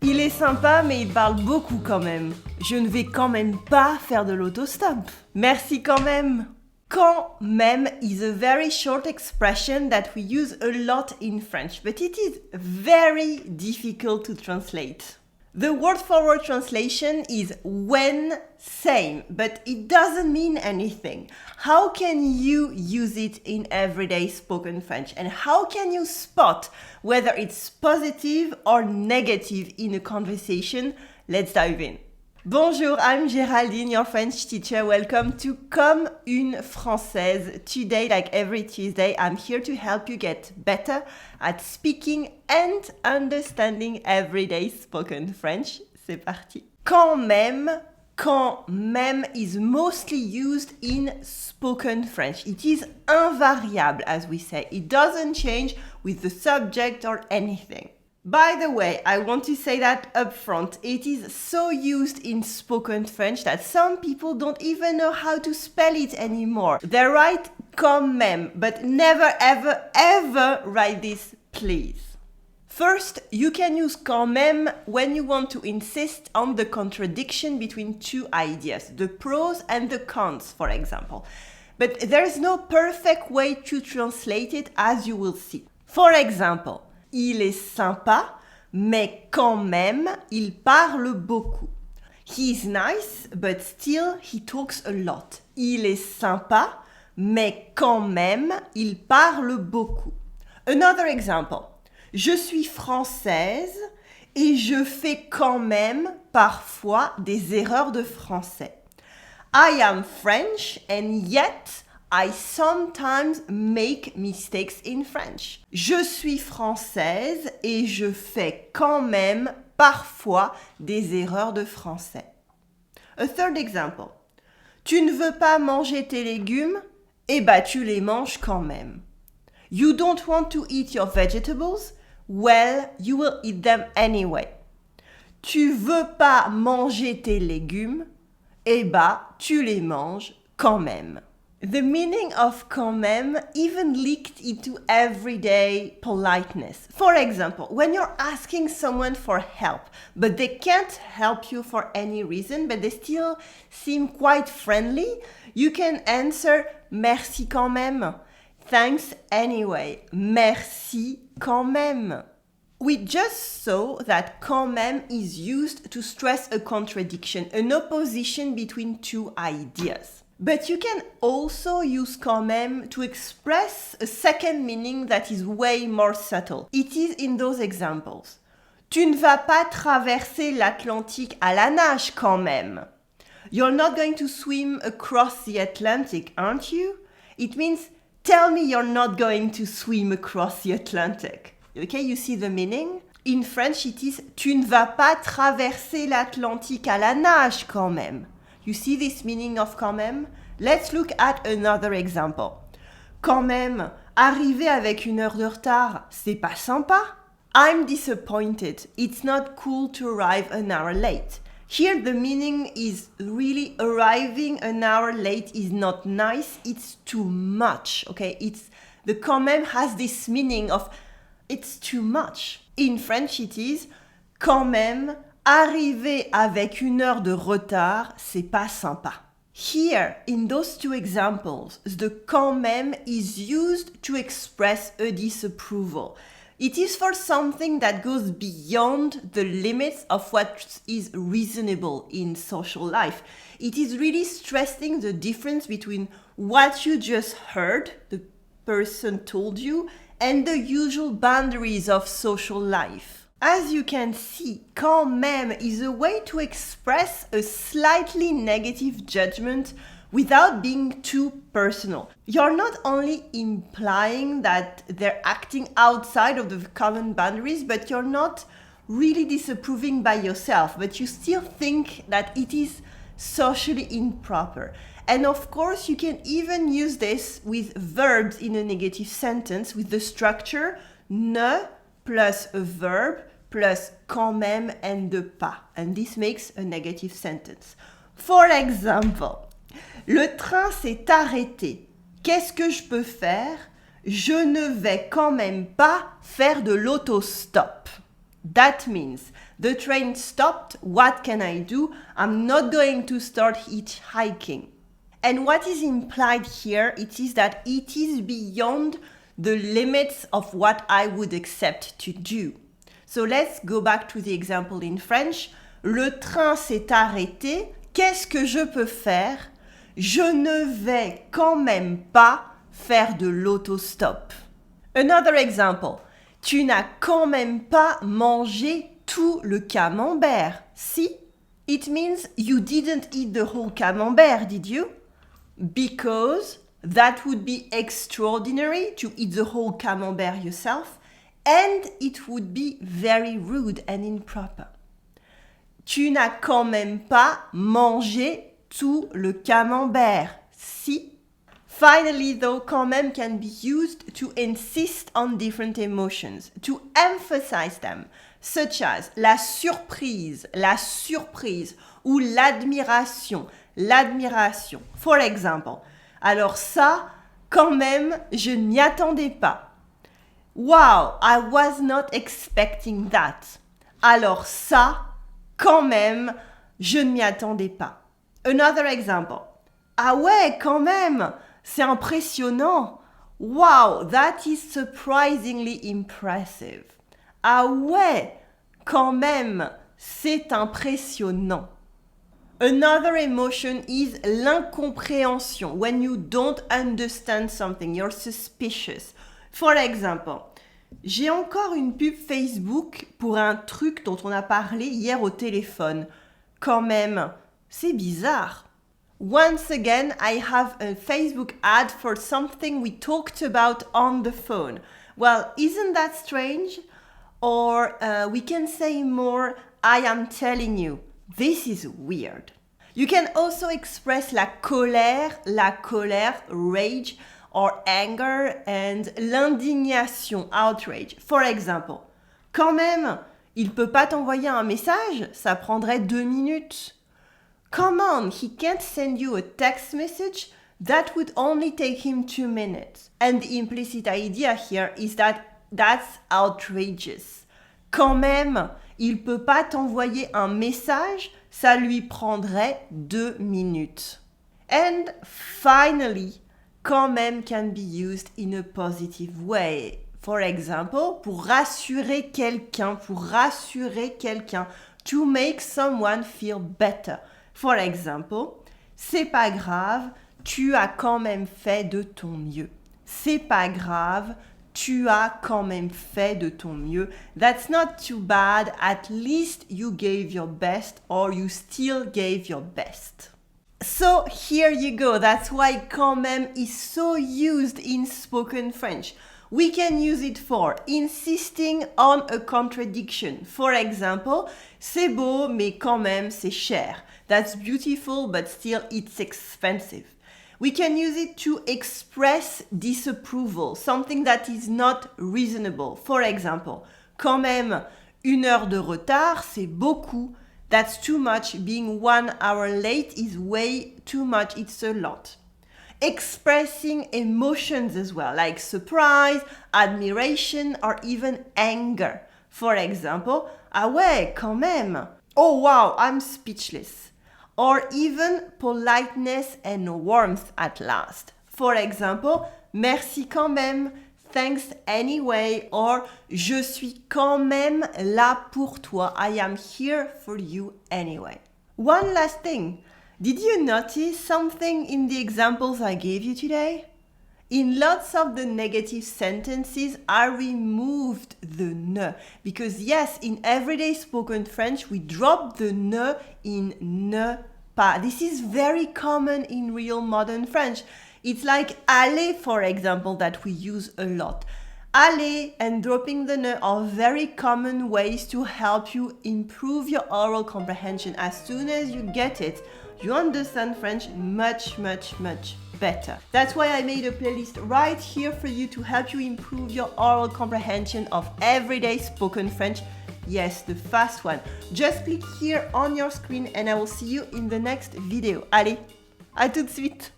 Il est sympa, mais il parle beaucoup quand même. Je ne vais quand même pas faire de l'autostop. Merci quand même. Quand même is a very short expression that we use a lot in French, but it is very difficult to translate. The word-for-word translation is when same, but it doesn't mean anything. How can you use it in everyday spoken French? And how can you spot whether it's positive or negative in a conversation? Let's dive in. Bonjour, I'm Géraldine, your French teacher. Welcome to Comme une Française. Today, like every Tuesday, I'm here to help you get better at speaking and understanding everyday spoken French. C'est parti. Quand même is mostly used in spoken French. It is invariable, as we say. It doesn't change with the subject or anything. By the way, I want to say that up front, it is so used in spoken French that some people don't even know how to spell it anymore. They write quand même, but never ever write this, please. First, you can use quand même when you want to insist on the contradiction between two ideas, the pros and the cons, for example. But there is no perfect way to translate it, as you will see. For example, il est sympa, mais quand même, il parle beaucoup. He is nice, but still he talks a lot. Il est sympa, mais quand même, il parle beaucoup. Another example. Je suis française et je fais quand même parfois des erreurs de français. I am French and yet I sometimes make mistakes in French. Je suis française et je fais quand même parfois des erreurs de français. A third example. Tu ne veux pas manger tes légumes? Eh ben, tu les manges quand même. You don't want to eat your vegetables? Well, you will eat them anyway. Tu veux pas manger tes légumes? Eh ben, tu les manges quand même. The meaning of quand même even leaked into everyday politeness. For example, when you're asking someone for help, but they can't help you for any reason, but they still seem quite friendly, you can answer merci quand même. Thanks anyway. Merci quand même. We just saw that quand même is used to stress a contradiction, an opposition between two ideas. But you can also use quand même to express a second meaning that is way more subtle. It is in those examples. Tu ne vas pas traverser l'Atlantique à la nage quand même. You're not going to swim across the Atlantic, aren't you? It means tell me you're not going to swim across the Atlantic. Okay, you see the meaning? In French, it is tu ne vas pas traverser l'Atlantique à la nage quand même. You see this meaning of quand même? Let's look at another example. Quand même, arriver avec une heure de retard, c'est pas sympa. I'm disappointed. It's not cool to arrive an hour late. Here the meaning is really arriving an hour late is not nice, it's too much. Okay, the quand même has this meaning of it's too much. In French it is quand même, arriver avec une heure de retard, c'est pas sympa. Here, in those two examples, the quand même is used to express a disapproval. It is for something that goes beyond the limits of what is reasonable in social life. It is really stressing the difference between what you just heard, the person told you, and the usual boundaries of social life. As you can see, quand même is a way to express a slightly negative judgment without being too personal. You're not only implying that they're acting outside of the common boundaries, but you're not really disapproving by yourself, but you still think that it is socially improper. And of course, you can even use this with verbs in a negative sentence with the structure ne plus a verb plus quand même and de pas. And this makes a negative sentence. For example, le train s'est arrêté. Qu'est-ce que je peux faire? Je ne vais quand même pas faire de l'autostop. That means the train stopped, what can I do? I'm not going to start hitchhiking. And what is implied here, it is that it is beyond the limits of what I would accept to do. So let's go back to the example in French. Le train s'est arrêté, qu'est-ce que je peux faire? Je ne vais quand même pas faire de l'autostop. Another example. Tu n'as quand même pas mangé tout le camembert. Si? It means you didn't eat the whole camembert, did you? Because that would be extraordinary to eat the whole camembert yourself, and it would be very rude and improper. Tu n'as quand même pas mangé tout le camembert. Si? Finally, though, quand même can be used to insist on different emotions, to emphasize them, such as la surprise, ou l'admiration. For example, alors ça, quand même, je ne m'y attendais pas. Wow, I was not expecting that. Alors ça, quand même, je ne m'y attendais pas. Another example. Ah ouais, quand même, c'est impressionnant. Wow, that is surprisingly impressive. Ah ouais, quand même, c'est impressionnant. Another emotion is l'incompréhension. When you don't understand something, you're suspicious. For example, j'ai encore une pub Facebook pour un truc dont on a parlé hier au téléphone. Quand même, c'est bizarre. Once again, I have a Facebook ad for something we talked about on the phone. Well, isn't that strange? Or we can say more, I am telling you, this is weird. You can also express la colère, rage, or anger, and l'indignation, outrage. For example, quand même, il peut pas t'envoyer un message, ça prendrait 2 minutes. Come on, he can't send you a text message, that would only take him 2 minutes. And the implicit idea here is that that's outrageous. Quand même, il peut pas t'envoyer un message, ça lui prendrait 2 minutes. And finally, quand même can be used in a positive way. For example, pour rassurer quelqu'un, to make someone feel better. For example, c'est pas grave, tu as quand même fait de ton mieux. C'est pas grave, tu as quand même fait de ton mieux. That's not too bad, at least you gave your best, or you still gave your best. So here you go, that's why quand même is so used in spoken French. We can use it for insisting on a contradiction. For example, c'est beau, mais quand même c'est cher. That's beautiful, but still it's expensive. We can use it to express disapproval, something that is not reasonable. For example, quand même, 1 heure de retard, c'est beaucoup. That's too much. Being 1 hour late is way too much. It's a lot. Expressing emotions as well, like surprise, admiration, or even anger. For example, ah ouais, quand même. Oh wow, I'm speechless. Or even politeness and warmth at last. For example, merci quand même, thanks anyway, or je suis quand même là pour toi. I am here for you anyway. One last thing. Did you notice something in the examples I gave you today? In lots of the negative sentences, I removed the ne. Because yes, in everyday spoken French, we drop the ne in ne pas. This is very common in real modern French. It's like aller, for example, that we use a lot. Aller and dropping the ne are very common ways to help you improve your oral comprehension. As soon as you get it, you understand French much, much, much better. That's why I made a playlist right here for you to help you improve your oral comprehension of everyday spoken French. Yes, the fast one. Just click here on your screen and I will see you in the next video. Allez, à tout de suite!